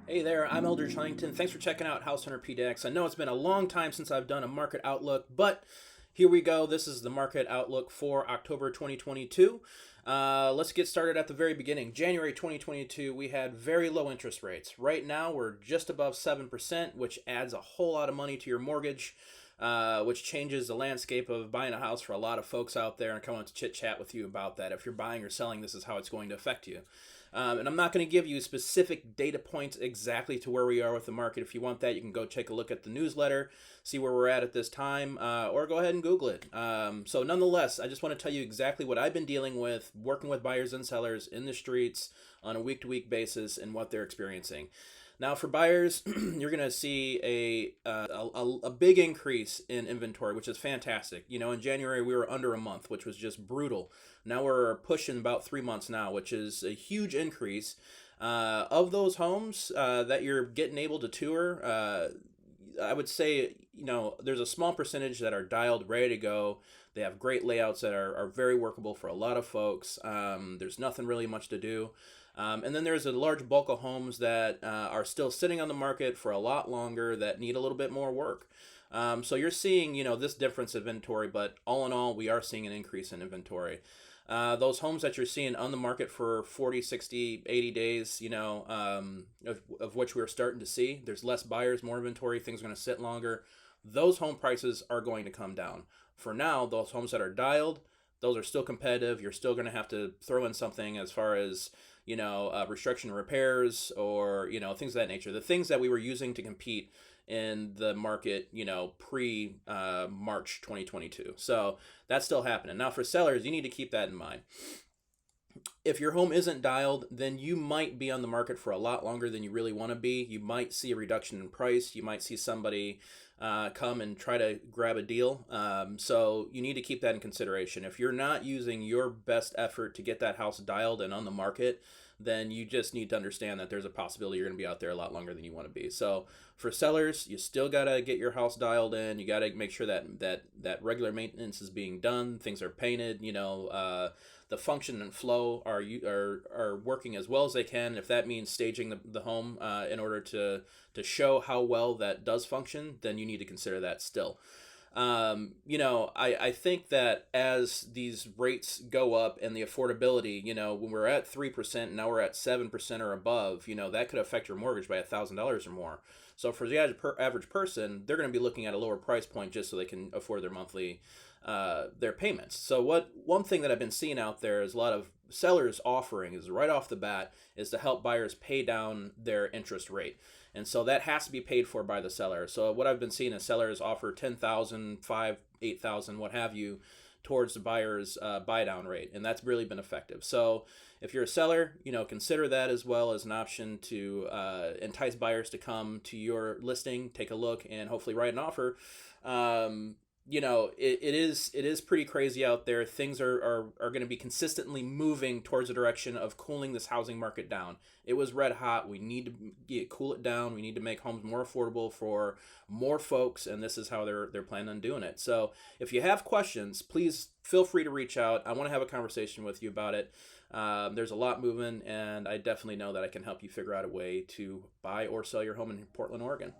Hey there, I'm Eldridge Huntington. Thanks for checking out House Hunter PDX. I know it's been a long time since I've done a market outlook, but here we go. This is the market outlook for October 2022. Let's get started at the very beginning. January 2022, we had very low interest rates. Right now, we're just above 7%, which adds a whole lot of money to your mortgage. Which changes the landscape of buying a house for a lot of folks out there. And I want to chit chat with you about that. If you're buying or selling, this is how it's going to affect you. And I'm not going to give you specific data points exactly to where we are with the market. If you want that, you can go take a look at the newsletter, see where we're at this time, or go ahead and Google it. So nonetheless, I just want to tell you exactly what I've been dealing with, working with buyers and sellers in the streets on a week-to-week basis and what they're experiencing. Now, for buyers, you're going to see a big increase in inventory, which is fantastic. You know, in January, we were under a month, which was just brutal. Now we're pushing about 3 months now, which is a huge increase. Of those homes that you're getting able to tour, I would say, you know, there's a small percentage that are dialed, ready to go. They have great layouts that are very workable for a lot of folks. There's nothing really much to do. And then there's a large bulk of homes that are still sitting on the market for a lot longer that need a little bit more work. So you're seeing, you know, this difference in inventory, but all in all, we are seeing an increase in inventory. Those homes that you're seeing on the market for 40, 60, 80 days, you know, of which we're starting to see, there's less buyers, more inventory, things are going to sit longer. Those home prices are going to come down. For now, those homes that are dialed, those are still competitive. You're still going to have to throw in something as far as, you know, restriction repairs or, you know, things of that nature. The things that we were using to compete in the market, you know, pre March 2022. So that's still happening. Now, for sellers, you need to keep that in mind. If your home isn't dialed, then you might be on the market for a lot longer than you really want to be. You might see a reduction in price. You might see somebody come and try to grab a deal. So you need to keep that in consideration. If you're not using your best effort to get that house dialed and on the market, then you just need to understand that there's a possibility you're going to be out there a lot longer than you want to be. So for sellers, you still got to get your house dialed in. You got to make sure that regular maintenance is being done. Things are painted. You know, the function and flow are working as well as they can. If that means staging the home in order to show how well that does function, then you need to consider that still. You know, I think that as these rates go up and the affordability, you know, when we're at 3%, now we're at 7% or above, you know, that could affect your mortgage by $1,000 or more. So for the average person, they're going to be looking at a lower price point just so they can afford their monthly their payments. So one thing that I've been seeing out there is a lot of sellers offering is right off the bat is to help buyers pay down their interest rate. And so that has to be paid for by the seller. So what I've been seeing is sellers offer 10,000, 5, 8,000, what have you, towards the buyer's buy down rate, and that's really been effective. So if you're a seller, you know, consider that as well as an option to entice buyers to come to your listing, take a look, and hopefully write an offer. You know, it is pretty crazy out there. Things are going to be consistently moving towards the direction of cooling this housing market down. It was red hot. We need to cool it down. We need to make homes more affordable for more folks, and this is how they're planning on doing it. So if you have questions, please feel free to reach out. I want to have a conversation with you about it. There's a lot moving, and I definitely know that I can help you figure out a way to buy or sell your home in Portland, Oregon.